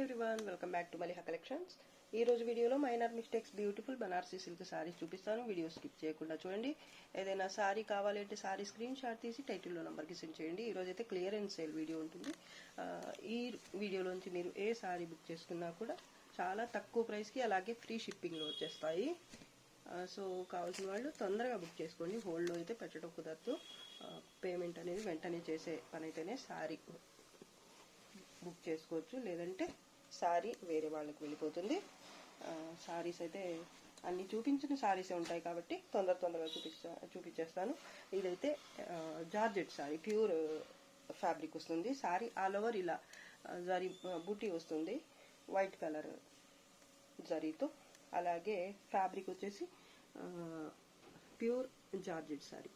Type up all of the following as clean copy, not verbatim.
Everyone, welcome back to Maliha collections. ఈ రోజు వీడియోలో minor mistakes beautiful Banarasi silk saris చూపిస్తాను. వీడియో స్కిప్ చేయకుండా చూడండి. ఏదైనా సారీ కావాలంటే సారీ స్క్రీన్ షాట్ తీసి టైటిల్లో నెంబర్కి సెండ్ చేయండి. ఈరోజు అయితే క్లియరెన్స్ సేల్ వీడియో ఉంటుంది. ఈ వీడియోలోంచి మీరు ఏ సారీ బుక్ చేసుకున్నా కూడా చాలా తక్కువ ప్రైస్కి అలాగే ఫ్రీ షిప్పింగ్లో వచ్చేస్తాయి. సో కావాల్సిన వాళ్ళు తొందరగా బుక్ చేసుకోండి. హోల్డ్లో అయితే పెట్టడం కుదరదు. పేమెంట్ అనేది వెంటనే చేసే పని అయితేనే సారీ బుక్ చేసుకోవచ్చు, లేదంటే సారీ వేరే వాళ్ళకి వెళ్ళిపోతుంది. సారీస్ అయితే అన్ని చూపించిన సారీసే ఉంటాయి కాబట్టి తొందరగా చూపించేస్తాను. ఇదైతే జార్జెట్ సారీ, ప్యూర్ ఫ్యాబ్రిక్ వస్తుంది. సారీ ఆల్ ఓవర్ ఇలా జరీ బూటీ వస్తుంది, వైట్ కలర్ జరీతో. అలాగే ఫ్యాబ్రిక్ వచ్చేసి ప్యూర్ జార్జెట్ సారీ,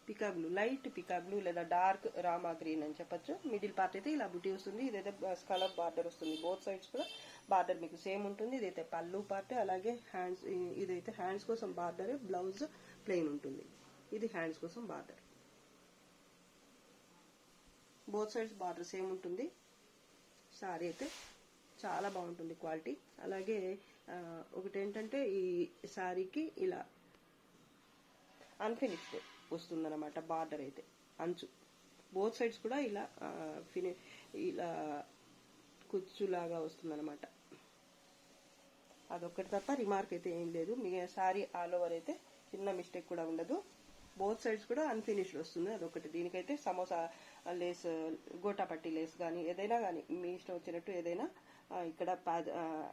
పికా బ్లూ, లైట్ పికా బ్లూ లేదా డార్క్ రామా గ్రీన్ అని చెప్పొచ్చు. మిడిల్ పార్ట్ అయితే ఇలా బుటీ వస్తుంది. ఇదైతే స్కలప్ బార్డర్ వస్తుంది. బోత్ సైడ్స్ కూడా బార్డర్ మీకు సేమ్ ఉంటుంది. ఇదైతే పళ్ళు పార్ట్. అలాగే హ్యాండ్స్, ఇదైతే హ్యాండ్స్ కోసం బార్డర్, బ్లౌజ్ ప్లెయిన్ ఉంటుంది. ఇది హ్యాండ్స్ కోసం border. Both sides border same ఉంటుంది. సారీ అయితే చాలా బాగుంటుంది క్వాలిటీ. అలాగే ఒకటి ఏంటంటే ఈ సారీకి ఇలా అన్ఫినిష్డ్ వస్తుందన్నమాట బార్డర్ అయితే, అంచు బోత్ సైడ్స్ కూడా ఇలా ఇలా కుచ్చులాగా వస్తుందన్నమాట. అదొక్కటి తప్ప రిమార్క్ అయితే ఏం లేదు. మీ సారీ ఆల్ ఓవర్ అయితే చిన్న మిస్టేక్ కూడా ఉండదు. బోత్ సైడ్స్ కూడా అన్ఫినిష్డ్ వస్తుంది. అదొకటి. దీనికైతే సమోసా లేస్, గోటాపట్టి లేస్ కానీ ఏదైనా కానీ మీ ఇష్టం వచ్చినట్టు ఏదైనా ఇక్కడ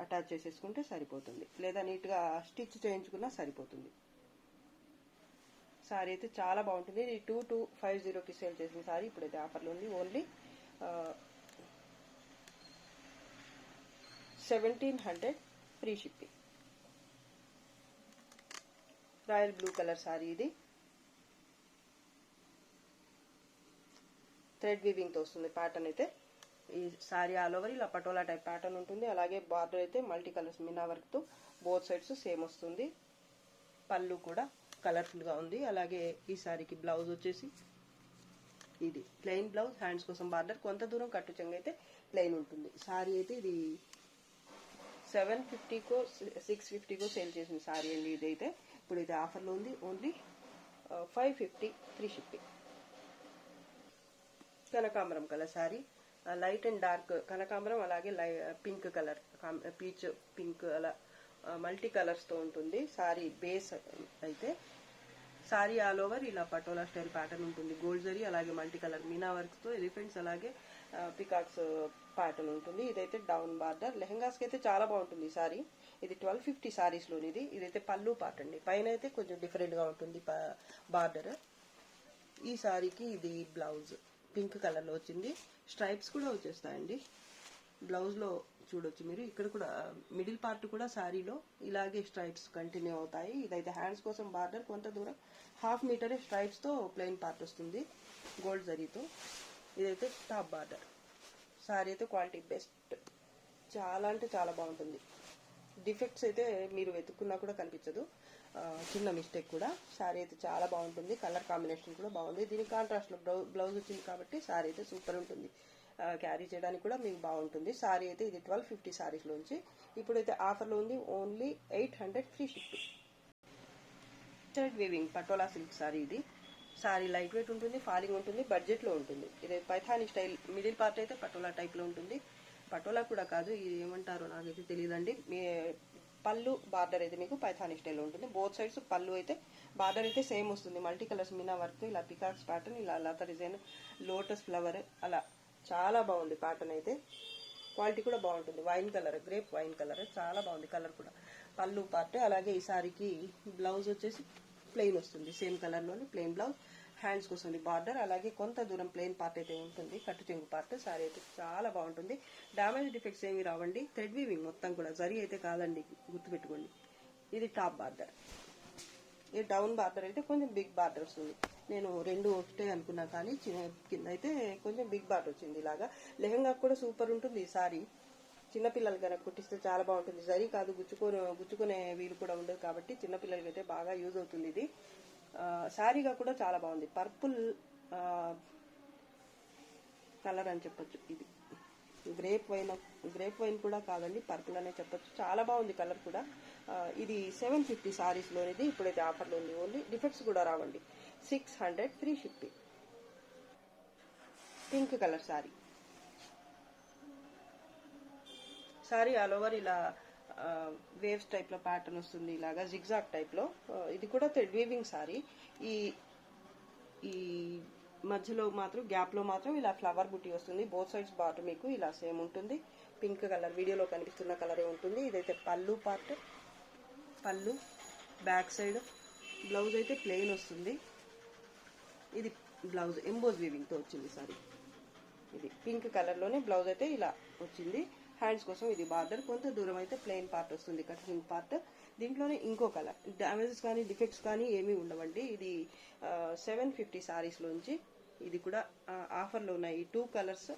అటాచ్ చేసేసుకుంటే సరిపోతుంది, లేదా నీట్గా స్టిచ్ చేయించుకున్నా సరిపోతుంది. సారీ అయితే చాలా బాగుంటుంది. ఇది 2250కి సేల్ చేసిన సారీ ఇప్పుడైతే ఆఫర్లో ఉంది. Only 1700 free shipping. Royal blue colour sorry ఇది. థ్రెడ్ వీవింగ్ తో వస్తుంది ప్యాటర్న్ అయితే. ఈ సారీ ఆల్ ఓవర్ ఇలా పటోలా టైప్ ప్యాటర్న్ ఉంటుంది. అలాగే బార్డర్ అయితే మల్టీ కలర్స్ మీనా వర్క్ తో బోత్ సైడ్స్ సేమ్ వస్తుంది. పళ్ళు కూడా కలర్ఫుల్ గా ఉంది. అలాగే ఈ సారీకి బ్లౌజ్ వచ్చేసి ఇది ప్లెయిన్ బ్లౌజ్, హ్యాండ్స్ కోసం బార్డర్. కొంత దూరం కట్టు చెంగు అయితే ప్లెయిన్ ఉంటుంది. సారీ అయితే ఇది 750కో 650కో సేల్ చేసిన సారీ అండి. ఇదైతే ఇప్పుడైతే ఆఫర్లో ఉంది. Only 550 free shipping. కనకాంబరం colour sari, light and dark కనకాంబరం, అలాగే పింక్ కలర్, పీచ్ పింక్, అలా మల్టీ కలర్స్ తో ఉంటుంది. సారీ బేస్ అయితే సారీ ఆల్ ఓవర్ ఇలా పటోలా స్టైల్ ప్యాటర్న్ ఉంటుంది. గోల్డ్ జరీ, అలాగే మల్టీ కలర్ మీనా వర్క్స్ తో ఎలిఫెంట్స్, అలాగే పికాక్స్ ప్యాటర్న్ ఉంటుంది. ఇదైతే డౌన్ బార్డర్. లెహంగాస్ కి అయితే చాలా బాగుంటుంది ఈ సారీ. ఇది 1250 సారీస్ లోనిది. ఇదైతే పళ్ళు పార్ట్ అండి. పైన అయితే కొంచెం డిఫరెంట్ గా ఉంటుంది బార్డర్. ఈ సారీకి ఇది బ్లౌజ్ పింక్ కలర్ లో వచ్చింది. స్ట్రైప్స్ కూడా వచ్చేస్తాయండి బ్లౌజ్ లో, చూడొచ్చు మీరు. ఇక్కడ కూడా మిడిల్ పార్ట్ కూడా సారీలో ఇలాగే స్ట్రైప్స్ కంటిన్యూ అవుతాయి. ఇదైతే హ్యాండ్స్ కోసం బార్డర్. కొంత దూరం 1/2 మీటర్ స్ట్రైప్స్ తో ప్లెయిన్ పార్ట్ వస్తుంది గోల్డ్ జరీతో. ఇదైతే టాప్ బార్డర్. సారీ అయితే క్వాలిటీ బెస్ట్, చాలా అంటే చాలా బాగుంటుంది. డిఫెక్ట్స్ అయితే మీరు వెతుక్కున్నా కూడా కనిపించదు, చిన్న మిస్టేక్ కూడా. సారీ అయితే చాలా బాగుంటుంది. కలర్ కాంబినేషన్ కూడా బాగుంది. దీనికి కాంట్రాస్ట్ లో బ్లౌజ్ వచ్చింది కాబట్టి సారీ అయితే సూపర్ ఉంటుంది. క్యారీ చేయడానికి కూడా మీకు బాగుంటుంది. సారీ అయితే ఇది 1250 సారీస్ లోంచి ఇప్పుడైతే ఆఫర్లో ఉంది. Only 800 free shipping. Thread weaving patola silk sorry ఇది. సారీ లైట్ వెయిట్ ఉంటుంది, ఫాలింగ్ ఉంటుంది, బడ్జెట్ లో ఉంటుంది. ఇది పైథానీ స్టైల్. మిడిల్ పార్ట్ అయితే పటోలా టైప్ లో ఉంటుంది. పటోలా కూడా కాదు, ఇది ఏమంటారో నాకైతే తెలియదండి. మీ పళ్ళు బార్డర్ అయితే మీకు పైథానీ స్టైల్ ఉంటుంది. బోత్ సైడ్స్ పళ్ళు అయితే బార్డర్ అయితే సేమ్ వస్తుంది. మల్టీ కలర్స్ మీనా వర్క్, ఇలా పికాక్స్ ప్యాటర్న్, ఇలా లతా డిజైన్, లోటస్ ఫ్లవర్, అలా చాలా బాగుంది ప్యాటర్న్ అయితే. క్వాలిటీ కూడా బాగుంటుంది. Wine colour, grape wine colour, చాలా బాగుంది కలర్ కూడా. పళ్ళు పార్ట్. అలాగే ఈ సారీకి బ్లౌజ్ వచ్చేసి ప్లెయిన్ వస్తుంది. సేమ్ కలర్ లోని ప్లెయిన్ బ్లౌజ్. హ్యాండ్స్ కోసం బార్డర్, అలాగే కొంత దూరం ప్లెయిన్ పార్ట్ అయితే ఉంటుంది, కట్టు చెంగు పార్ట్. సారీ అయితే చాలా బాగుంటుంది. డ్యామేజ్ డిఫెక్ట్స్ ఏమి రావండి. థ్రెడ్ వీవింగ్ మొత్తం కూడా, జరీ అయితే కాదండి, గుర్తుపెట్టుకోండి. ఇది టాప్ బార్డర్. ఈ డౌన్ బార్డర్ అయితే కొంచెం బిగ్ బార్డర్ వస్తుంది. నేను రెండు ఒకటే అనుకున్నా కానీ కింద అయితే కొంచెం బిగ్ బార్డర్ వచ్చింది. ఇలాగా లెహంగా కూడా సూపర్ ఉంటుంది ఈ సారీ. చిన్నపిల్లలు కనుక కుట్టిస్తే చాలా బాగుంటుంది. జరీ కాదు, గుచ్చుకునే వీలు కూడా ఉండదు కాబట్టి చిన్నపిల్లలకి అయితే బాగా యూజ్ అవుతుంది ఇది. శారీగా కూడా చాలా బాగుంది. పర్పుల్ కలర్ అని చెప్పొచ్చు. ఇది గ్రేప్ వైన్ కూడా కాదండి, పర్పుల్ అనే చెప్పొచ్చు. చాలా బాగుంది కలర్ కూడా. ఇది 750 సారీస్లో ఇది ఇప్పుడైతే ఆఫర్లో ఉంది. ఓన్లీ డిఫెక్ట్స్ కూడా రావండి. 600 free shipping. Pink colour sorry all over ఇలా వేవ్స్ టైప్ లో ప్యాటర్న్ వస్తుంది, ఇలాగా జిగ్జాగ్ టైప్ లో. ఇది కూడా థ్రెడ్ వీవింగ్ సారీ. ఈ మధ్యలో మాత్రం గ్యాప్ లో మాత్రం ఇలా ఫ్లవర్ బుట్టి వస్తుంది. బోత్ సైడ్స్ బార్డర్ మీకు ఇలా సేమ్ ఉంటుంది. పింక్ కలర్ వీడియోలో కనిపిస్తున్న కలరే ఉంటుంది. ఇదైతే పళ్ళు పార్ట్, పళ్ళు బ్యాక్ సైడ్. బ్లౌజ్ అయితే ప్లెయిన్ వస్తుంది. ఇది బ్లౌజ్ ఎంబోజ్ వీవింగ్ తో వచ్చింది సారీ. ఇది పింక్ కలర్ లోనే బ్లౌజ్ అయితే ఇలా వచ్చింది. హ్యాండ్స్ కోసం ఇది బార్డర్. కొంత దూరం అయితే ప్లెయిన్ పార్ట్ వస్తుంది, కటింగ్ పార్ట్. దీంట్లోనే ఇంకో కలర్. డ్యామేజెస్ కానీ డిఫెక్ట్స్ కానీ ఏమీ ఉండవండి. ఇది 750 సారీస్ లోంచి ఇది కూడా ఆఫర్లో ఉన్నాయి. 2 కలర్స్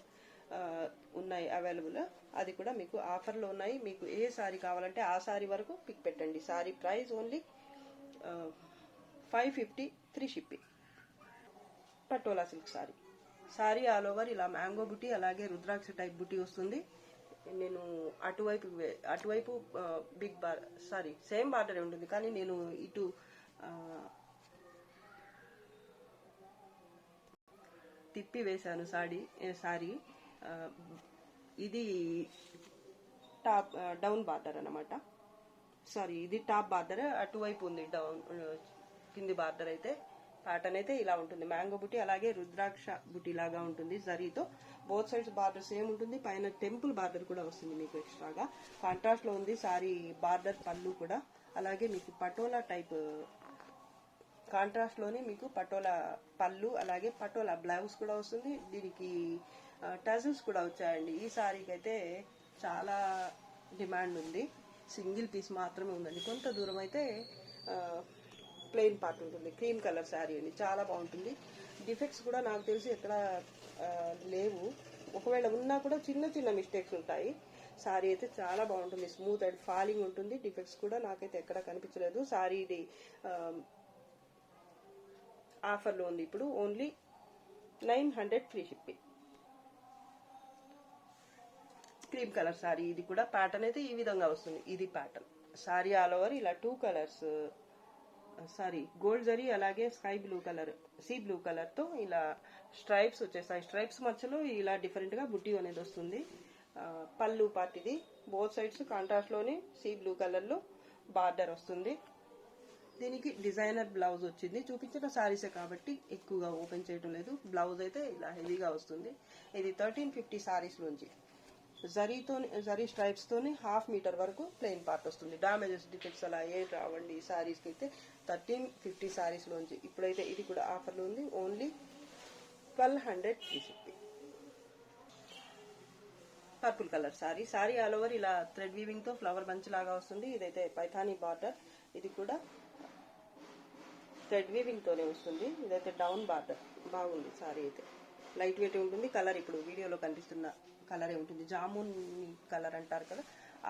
ఉన్నాయి అవైలబుల్. అది కూడా మీకు ఆఫర్లో ఉన్నాయి. మీకు ఏ సారీ కావాలంటే ఆ సారీ వరకు పిక్ పెట్టండి. Sorry price only 550 free shipping. Patola silk sorry all over ఇలా మ్యాంగో బుట్టి అలాగే రుద్రాక్ష టైప్ బుట్టి వస్తుంది. నేను అటువైపు బిగ్ సేమ్ బార్డర్ ఉంటుంది, కానీ నేను ఇటు తిప్పి వేశాను సారీ. ఇది టాప్ డౌన్ బార్డర్ అన్నమాట. సారీ, ఇది టాప్ బార్డర్, అటువైపు ఉంది డౌన్ కింది బార్డర్. అయితే ప్యాటర్న్ అయితే ఇలా ఉంటుంది. మ్యాంగో బుట్టి అలాగే రుద్రాక్ష బుట్టి లాగా ఉంటుంది. జరీతో బోత్ సైడ్స్ బార్డర్ సేమ్ ఉంటుంది. పైన టెంపుల్ బార్డర్ కూడా వస్తుంది మీకు ఎక్స్ట్రాగా. కాంట్రాస్ట్ లో ఉంది సారీ బార్డర్. పళ్ళు కూడా అలాగే మీకు పటోలా టైప్ కాంట్రాస్ట్ లోనే మీకు పటోలా పళ్ళు అలాగే పటోలా బ్లౌజ్ కూడా వస్తుంది. దీనికి టజిల్స్ కూడా వచ్చాయండి. ఈ సారీకి అయితే చాలా డిమాండ్ ఉంది. సింగిల్ పీస్ మాత్రమే ఉందండి. కొంత దూరం అయితే ప్లెయిన్ పార్ట్ ఉంటుంది. క్రీమ్ కలర్ శారీ అండి, చాలా బాగుంటుంది. డిఫెక్ట్స్ కూడా నాకు తెలిసి ఎక్కడ లేవు. ఒకవేళ ఉన్నా కూడా చిన్న చిన్న మిస్టేక్స్ ఉంటాయి. సారీ అయితే చాలా బాగుంటుంది. స్మూత్ అండ్ ఫాలింగ్ ఉంటుంది. డిఫెక్ట్స్ కూడా నాకైతే ఎక్కడ కనిపించలేదు. సారీ ఇది ఆఫర్లో ఉంది ఇప్పుడు. Only 900 free shipping. Cream colour sorry. ఇది కూడా ప్యాటర్న్ అయితే ఈ విధంగా వస్తుంది. ఇది ప్యాటర్న్. సారీ ఆల్ ఓవర్ ఇలా 2 కలర్స్ సారీ గోల్డ్ జరీ అలాగే sky blue colour, sea blue colour తో ఇలా స్ట్రైప్స్ వచ్చేస్తాయి. స్ట్రైప్స్ మధ్యలో ఇలా డిఫరెంట్ గా బుట్టి అనేది వస్తుంది. పళ్ళు పార్ట్ ఇది. బోత్ సైడ్స్ కాంట్రాస్ట్ లోని సీ బ్లూ కలర్ లో బార్డర్ వస్తుంది. దీనికి డిజైనర్ బ్లౌజ్ వచ్చింది. చూపించిన సారీసే కాబట్టి ఎక్కువగా ఓపెన్ చేయడం లేదు. బ్లౌజ్ అయితే ఇలా హెవీగా వస్తుంది. ఇది 1350 సారీస్ నుంచి జరీ స్ట్రైప్స్ తోని 1/2 మీటర్ వరకు ప్లెయిన్ పార్ట్ వస్తుంది. డామేజెస్ డిఫెక్ట్స్ అలా ఏ రావండి. ఈ సారీస్కి అయితే 1350 సారీస్ లోంచి ఇప్పుడైతే ఇది కూడా ఆఫర్లో ఉంది. Only 1200 free shipping. Purple colour sorry all over ఇలా థ్రెడ్ వీవింగ్ తో ఫ్లవర్ బంచ్ లాగా వస్తుంది. ఇదైతే పైథానీ బార్డర్. ఇది కూడా థ్రెడ్ వీవింగ్ తోనే వస్తుంది. ఇదైతే డౌన్ బార్డర్. బాగుంది సారీ అయితే. లైట్ వెయిట్ ఉంటుంది. కలర్ ఇప్పుడు వీడియోలో కనిపిస్తున్న కలరే ఉంటుంది. జామున్ కలర్ అంటారు కదా,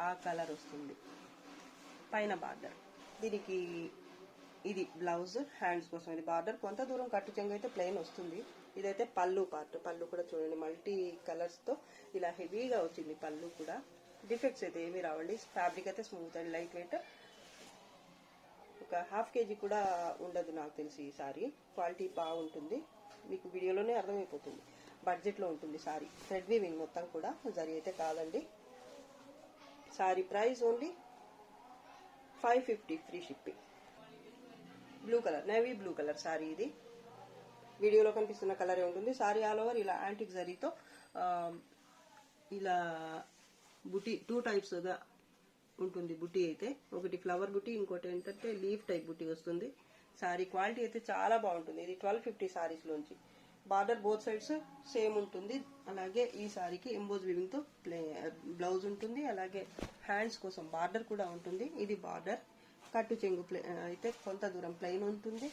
ఆ కలర్ వస్తుంది. పైన బార్డర్. దీనికి ఇది బ్లౌజ్. హ్యాండ్స్ కోసం ఇది బార్డర్. కొంత దూరం కట్టు చెంగు అయితే ప్లెయిన్ వస్తుంది. ఇదైతే పళ్ళు పార్ట్. పళ్ళు కూడా చూడండి మల్టీ కలర్స్ తో ఇలా హెవీగా వచ్చింది. పళ్ళు కూడా డిఫెక్ట్స్ అయితే ఏమీ రావండి. ఫ్యాబ్రిక్ అయితే స్మూత్ అండ్ లైట్ వెయిట్. ఒక 1/2 kg కూడా ఉండదు నాకు తెలిసి. ఈ సారీ క్వాలిటీ బాగుంటుంది. మీకు వీడియోలోనే అర్థమైపోతుంది. బడ్జెట్ లో ఉంటుంది సారీ. థ్రెడ్ వీవింగ్ మొత్తం కూడా, జరీ అయితే కాదండి. Sorry price only 550 free shipping. Blue colour, navy blue colour sorry. ఇది వీడియోలో కనిపిస్తున్న కలరే ఉంటుంది. సారీ ఆల్ ఓవర్ ఇలా యాంటిక్ జరీతో ఇలా బుటీ 2 టైప్స్ గా ఉంటుంది. బుటీ అయితే ఒకటి ఫ్లవర్ బుటీ, ఇంకోటి ఏంటంటే లీఫ్ టైప్ బుటీ వస్తుంది. సారీ క్వాలిటీ అయితే చాలా బాగుంటుంది. ఇది 1250 సారీస్ లోంచి. బార్డర్ బోత్ సైడ్స్ సేమ్ ఉంటుంది. అలాగే ఈ సారీకి ఎంబోజ్ వీవింగ్ తో బ్లౌజ్ ఉంటుంది. అలాగే హ్యాండ్స్ కోసం బార్డర్ కూడా ఉంటుంది. ఇది బార్డర్. కట్టు చెంగు అయితే కొంత దూరం ప్లెయిన్ ఉంటుంది.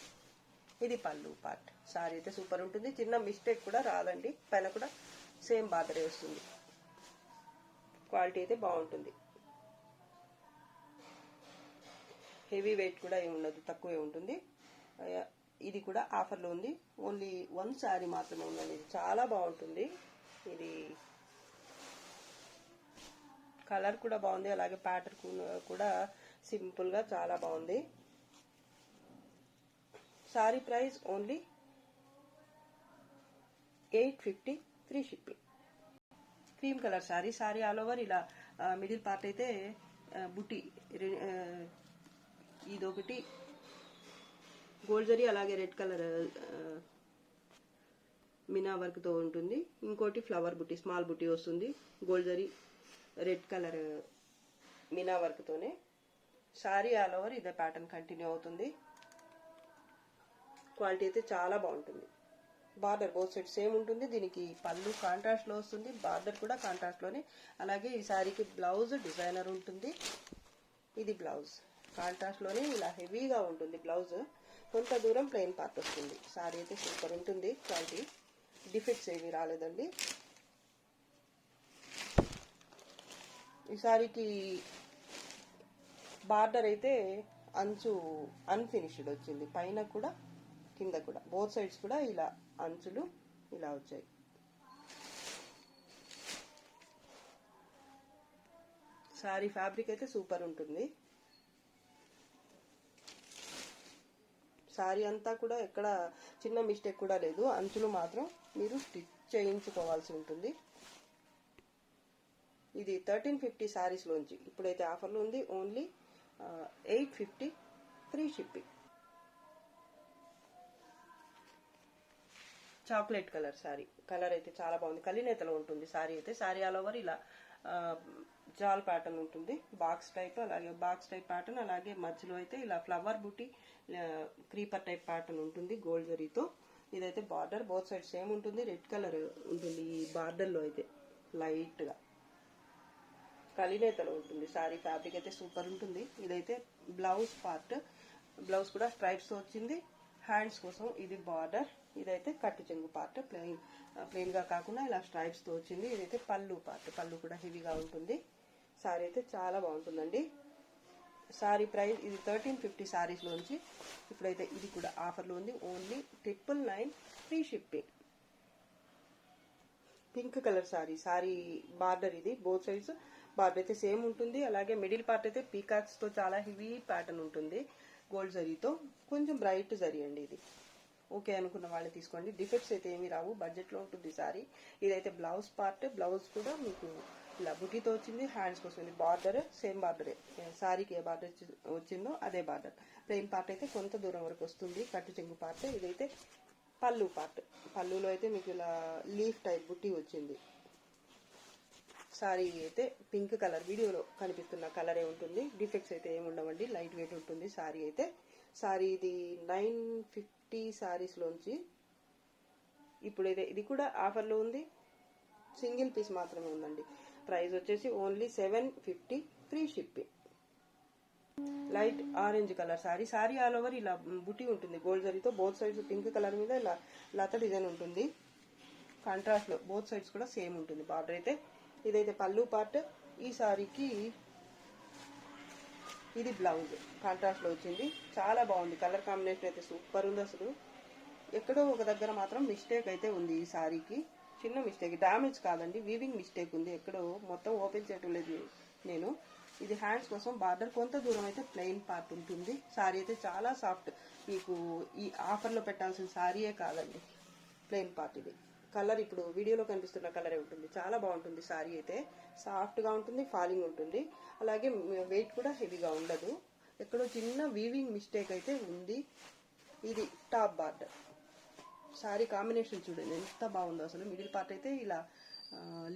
ఇది పళ్ళు పార్ట్. సారీ అయితే సూపర్ ఉంటుంది. చిన్న మిస్టేక్ కూడా రాదండి. పైన కూడా సేమ్ బార్డరే వస్తుంది. క్వాలిటీ అయితే బాగుంటుంది. హెవీ వెయిట్ కూడా ఏమి ఉండదు, తక్కువే ఉంటుంది. ఇది కూడా ఆఫర్లో ఉంది. ఓన్లీ 1 శారీ మాత్రమే ఉందండి. ఇది చాలా బాగుంటుంది. ఇది కలర్ కూడా బాగుంది, అలాగే ప్యాటర్న్ కూడా సింపుల్ గా చాలా బాగుంది. Sorry price only 850 free shipping. Cream colour sorry. Sorry all over ఇలా మిడిల్ పార్ట్ అయితే బుట్టి, ఇదొకటి గోల్డ్ జరీ, అలాగే రెడ్ కలర్ మీనా వర్క్ తో ఉంటుంది. ఇంకోటి ఫ్లవర్ బుట్టి, స్మాల్ బుట్టి వస్తుంది. Gold zari red colour Meena work తోనే. సారీ ఆల్ ఓవర్ ఇదే ప్యాటర్న్ కంటిన్యూ అవుతుంది. క్వాలిటీ అయితే చాలా బాగుంటుంది. బార్డర్ బోత్ సైడ్ సేమ్ ఉంటుంది. దీనికి పళ్ళు కాంట్రాస్ట్ లో వస్తుంది, బార్డర్ కూడా కాంట్రాస్ట్ లోనే. అలాగే ఈ సారీకి బ్లౌజ్ డిజైనర్ ఉంటుంది. ఇది బ్లౌజ్ కాంట్రాస్ట్ లోనే ఇలా హెవీగా ఉంటుంది బ్లౌజ్. కొంత దూరం ప్లెయిన్ పార్ట్ వస్తుంది. సారీ అయితే సూపర్ ఉంటుంది. క్వాలిటీ డిఫెక్ట్స్ ఏమీ రాలేదండి. ఈ సారీకి బార్డర్ అయితే అంచు అన్ఫినిష్డ్ వచ్చింది, పైన కూడా కింద కూడా బోత్ సైడ్స్ కూడా ఇలా అంచులు ఇలా వచ్చాయి. సారీ ఫ్యాబ్రిక్ అయితే సూపర్ ఉంటుంది. సారీ అంతా కూడా ఎక్కడ చిన్న మిస్టేక్ కూడా లేదు. అంచులు మాత్రం మీరు స్టిచ్ చేయించుకోవాల్సి ఉంటుంది. ఇది 1350 సారీస్ లోంచి ఇప్పుడైతే ఆఫర్లో ఉంది. Only 850 free shipping. Chocolate colour sorry. Colour అయితే చాలా బాగుంది. కలినేతలో ఉంటుంది సారీ అయితే. సారీ ఆల్ ఓవర్ ఇలా జాల్ ప్యాటర్న్ ఉంటుంది, బాక్స్ టైప్. అలాగే బాక్స్ టైప్ ప్యాటర్న్, అలాగే మధ్యలో అయితే ఇలా ఫ్లవర్ బుట్టి క్రీపర్ టైప్ ప్యాటర్న్ ఉంటుంది గోల్డ్ జరీతో. ఇదైతే బార్డర్ బోత్ సైడ్ సేమ్ ఉంటుంది. రెడ్ కలర్ ఉంటుంది ఈ బార్డర్ లో అయితే లైట్ గా. కలినేతలో ఉంటుంది సారీ. ఫ్యాబ్రిక్ అయితే సూపర్ ఉంటుంది. ఇదైతే బ్లౌజ్ పార్ట్. బ్లౌజ్ కూడా స్ట్రైప్స్ తో వచ్చింది. హ్యాండ్స్ కోసం ఇది బార్డర్. ఇదైతే కట్టు చెంగు పార్ట్, ప్లెయిన్ గా కాకుండా ఇలా స్ట్రైప్స్ తో వచ్చింది. ఇదైతే పళ్ళు పార్ట్. పళ్ళు కూడా హెవీగా ఉంటుంది. సారీ అయితే చాలా బాగుంటుందండి. సారీ ప్రైస్ ఇది 1350 సారీస్ లోంచి ఇప్పుడైతే ఇది కూడా ఆఫర్లో ఉంది. Only 999 free shipping. Pink colour sorry. Sorry border ఇది బోత్ సైడ్స్ బార్డర్ అయితే సేమ్ ఉంటుంది. అలాగే మిడిల్ పార్ట్ అయితే పీకాక్స్ తో చాలా హెవీ ప్యాటర్న్ ఉంటుంది గోల్డ్ జరీతో. కొంచెం బ్రైట్ జరీ అండి ఇది. ఓకే అనుకున్న వాళ్ళు తీసుకోండి. డిఫెక్ట్స్ అయితే ఏమీ రావు, బడ్జెట్ లో ఉంటుంది సారీ. ఇదైతే బ్లౌజ్ పార్ట్. బ్లౌజ్ కూడా మీకు ఇలా బుటీతో వచ్చింది. హ్యాండ్స్ కోసం ఇది బార్డర్ సేమ్ బార్డరే. సారీకి ఏ బార్డర్ వచ్చిందో అదే బార్డర్. ప్లెయిన్ పార్ట్ అయితే కొంత దూరం వరకు వస్తుంది, కట్టు చెంగు పార్ట్. ఇదైతే పళ్ళు పార్ట్. పళ్ళులో అయితే మీకు ఇలా లీఫ్ టైప్ బుట్టి వచ్చింది. సారీ అయితే పింక్ కలర్, వీడియోలో కనిపిస్తున్న కలరే ఉంటుంది. డిఫెక్ట్స్ అయితే ఏమి ఉండవండి, లైట్ వెయిట్ ఉంటుంది సారీ అయితే. సారీ ఇది 950 సారీస్ లోంచి ఇప్పుడు ఇది కూడా ఆఫర్లో ఉంది. సింగిల్ పీస్ మాత్రమే ఉందండి. ప్రైస్ వచ్చేసి only 750 free shipping. Light orange colour sorry. Sorry all over ఇలా బుటీ ఉంటుంది గోల్డ్ జరీతో. బోత్ సైడ్స్ పింక్ కలర్ మీద ఇలా లత డిజైన్ ఉంటుంది. కాంట్రాస్ట్ లో బోత్ సైడ్స్ కూడా సేమ్ ఉంటుంది బార్డర్ అయితే. ఇదైతే పళ్ళు పార్ట్. ఈ సారీకి ఇది బ్లౌజ్ కాంట్రాస్ట్ లో వచ్చింది. చాలా బాగుంది. కలర్ కాంబినేషన్ అయితే సూపర్ ఉంది అసలు. ఎక్కడో ఒక దగ్గర మాత్రం మిస్టేక్ అయితే ఉంది ఈ సారీకి. చిన్న మిస్టేక్, డామేజ్ కాదండి, వీవింగ్ మిస్టేక్ ఉంది. ఎక్కడో మొత్తం ఓపెన్ చేయటం లేదు నేను. ఇది హ్యాండ్స్ కోసం బార్డర్. కొంత దూరం అయితే ప్లెయిన్ పార్ట్ ఉంటుంది. సారీ అయితే చాలా సాఫ్ట్. మీకు ఈ ఆఫర్లో పెట్టాల్సిన సారీయే కాదండి, ప్లెయిన్ పార్ట్. ఇది కలర్ ఇప్పుడు వీడియోలో కనిపిస్తున్న కలరే ఉంటుంది. చాలా బాగుంటుంది సారీ అయితే. సాఫ్ట్ గా ఉంటుంది, ఫాలింగ్ ఉంటుంది. అలాగే వెయిట్ కూడా హెవీగా ఉండదు. ఎక్కడో చిన్న వీవింగ్ మిస్టేక్ అయితే ఉంది. ఇది టాప్ బార్డర్. సారీ కాంబినేషన్ చూడండి ఎంత బాగుందో అసలు. మిడిల్ పార్ట్ అయితే ఇలా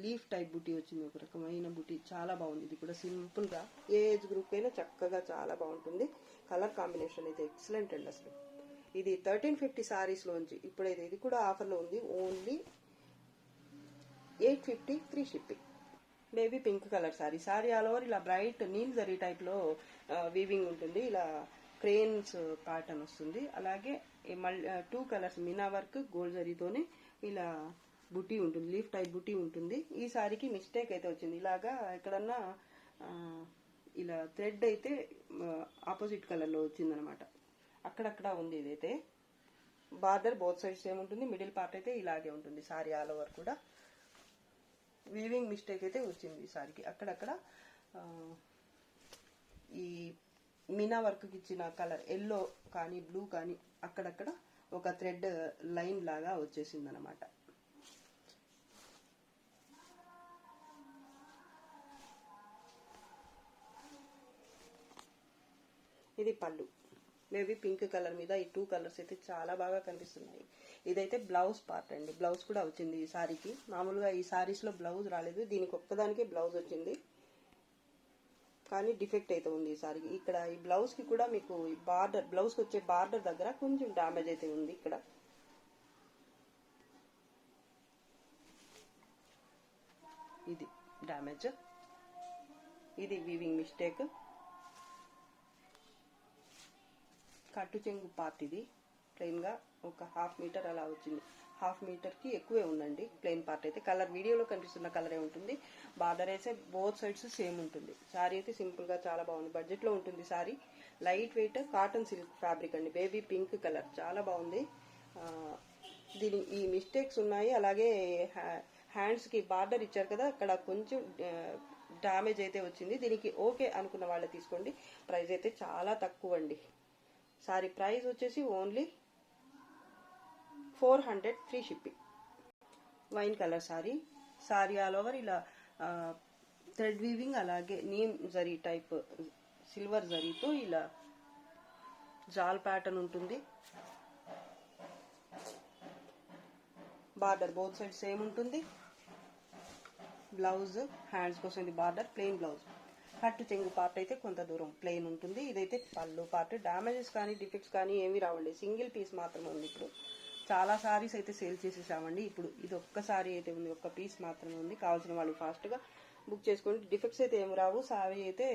లీఫ్ టైప్ బుటీ వచ్చింది, ఒక రకమైన బుటీ. చాలా బాగుంది. ఇది కూడా సింపుల్ గా ఏ ఏజ్ గ్రూప్ అయినా చక్కగా చాలా బాగుంటుంది. కలర్ కాంబినేషన్ అయితే ఎక్సలెంట్ అండి అసలు. ఇది 1350 సారీస్ లోంచి ఇప్పుడైతే ఇది కూడా ఆఫర్లో ఉంది. Only 850 free shipping. Baby pink colour sorry. Sorry all over ఇలా బ్రైట్ నీల్ జరీ టైప్ లో వీవింగ్ ఉంటుంది. ఇలా క్రేన్స్ ప్యాటర్న్ వస్తుంది. అలాగే 2 కలర్స్ మీనా వర్క్ గోల్డ్ జరీతోనే ఇలా బుటీ ఉంటుంది, లీఫ్ టైప్ బుటీ ఉంటుంది. ఈ సారీకి మిస్టేక్ అయితే వచ్చింది. ఇలాగా ఎక్కడన్నా ఇలా థ్రెడ్ అయితే ఆపోజిట్ కలర్ లో వచ్చింది అనమాట. అక్కడక్కడ ఉంది. ఇదైతే బార్డర్ బోత్ సైడ్స్ ఏముంటుంది. మిడిల్ పార్ట్ అయితే ఇలాగే ఉంటుంది సారీ ఆల్ ఓవర్ కూడా. వీవింగ్ మిస్టేక్ అయితే వచ్చింది ఈ సారీకి. అక్కడక్కడ ఈ మీనా వర్క్కి ఇచ్చిన కలర్ ఎల్లో కానీ బ్లూ కానీ అక్కడక్కడ ఒక థ్రెడ్ లైన్ లాగా వచ్చేసింది అనమాట. ఇది పళ్ళు, మేబీ పింక్ కలర్ మీద ఈ 2 కలర్స్ అయితే చాలా బాగా కనిపిస్తున్నాయి. ఇదైతే బ్లౌజ్ పార్ట్ అండి. బ్లౌజ్ కూడా వచ్చింది ఈ సారీకి. మామూలుగా ఈ సారీస్లో బ్లౌజ్ రాలేదు, దీనికి ఒక్కదానికే బ్లౌజ్ వచ్చింది, కానీ డిఫెక్ట్ అయితే ఉంది ఈ సారీకి. ఇక్కడ ఈ బ్లౌజ్కి కూడా మీకు బార్డర్, బ్లౌజ్కి వచ్చే బార్డర్ దగ్గర కొంచెం డ్యామేజ్ అయితే ఉంది. ఇక్కడ ఇది డ్యామేజ్, ఇది వీవింగ్ మిస్టేక్. కట్టు చెంగు పార్ట్ ఇది ప్లెయిన్గా ఒక 1/2 మీటర్ అలా వచ్చింది. 1/2 మీటర్కి ఎక్కువే ఉందండి ప్లెయిన్ పార్ట్ అయితే. కలర్ వీడియోలో కనిపిస్తున్న కలరే ఉంటుంది. బార్డర్ అయితే బోత్ సైడ్స్ సేమ్ ఉంటుంది. శారీ అయితే సింపుల్గా చాలా బాగుంది, బడ్జెట్లో ఉంటుంది sari. Light weight cotton silk fabric అండి, బేబీ పింక్ కలర్, చాలా బాగుంది. దీని ఈ మిస్టేక్స్ ఉన్నాయి. అలాగే హ్యాండ్స్కి బార్డర్ ఇచ్చారు కదా, అక్కడ కొంచెం డ్యామేజ్ అయితే వచ్చింది. దీనికి ఓకే అనుకున్న వాళ్ళే తీసుకోండి. ప్రైస్ అయితే చాలా తక్కువ అండి. సారీ ప్రైస్ వచ్చేసి only 400 free shipping. Wine colour sorry, sorry all over ఇలా థ్రెడ్ వీవింగ్, అలాగే నీమ్ జరీ టైప్ సిల్వర్ జరీతో ఇలా జాల్ ప్యాటర్న్ ఉంటుంది. బార్డర్ బోత్ సైడ్ సేమ్ ఉంటుంది. బ్లౌజ్ హ్యాండ్స్ కోసం ఇది బార్డర్, ప్లెయిన్ బ్లౌజ్. కట్టు చెంగు పార్ట్ అయితే కొంత దూరం ప్లెయిన్ ఉంటుంది. ఇదైతే పళ్ళు పార్ట్. డ్యామేజెస్ కానీ డిఫెక్ట్స్ కానీ ఏమీ రావండి, సింగిల్ పీస్ మాత్రమే ఉంది. ఇప్పుడు చాలా సారీస్ అయితే సేల్ చేసేసామండి. ఇప్పుడు ఇది ఒక్క సారీ అయితే ఉంది, ఒక్క పీస్ మాత్రమే ఉంది. కావాల్సిన వాళ్ళు ఫాస్ట్గా బుక్ చేసుకోండి. డిఫెక్ట్స్ అయితే ఏమి రావు. సారీ అయితే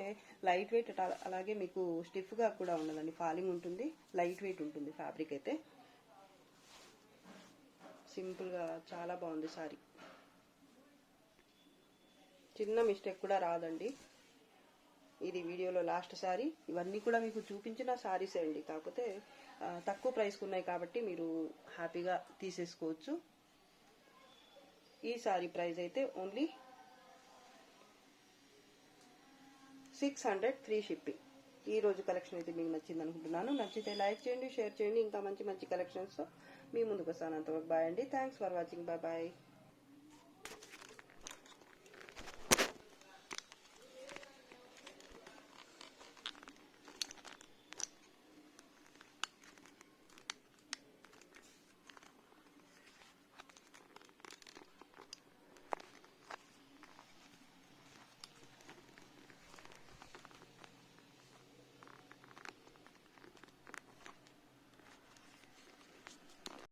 లైట్ వెయిట్, అలాగే మీకు స్టిఫ్గా కూడా ఉండదండి, ఫాలింగ్ ఉంటుంది, లైట్ వెయిట్ ఉంటుంది ఫ్యాబ్రిక్ అయితే. సింపుల్గా చాలా బాగుంది సారీ, చిన్న మిస్టేక్ కూడా రాదండి. ఇది వీడియోలో లాస్ట్ సారీ. ఇవన్నీ కూడా మీకు చూపించిన సారీసే అండి, కాకపోతే తక్కువ ప్రైస్కి ఉన్నాయి కాబట్టి మీరు హ్యాపీగా తీసేసుకోవచ్చు. ఈ సారీ ప్రైస్ అయితే ఓన్లీ 600 ఫ్రీ షిప్పింగ్. ఈ రోజు కలెక్షన్ అయితే మీకు నచ్చింది అనుకుంటున్నాను. నచ్చితే లైక్ చేయండి, షేర్ చేయండి. ఇంకా మంచి మంచి కలెక్షన్స్తో మీ ముందుకు వస్తాను. అంతవరకు బాయ్ అండి. Thanks for watching. Bye bye.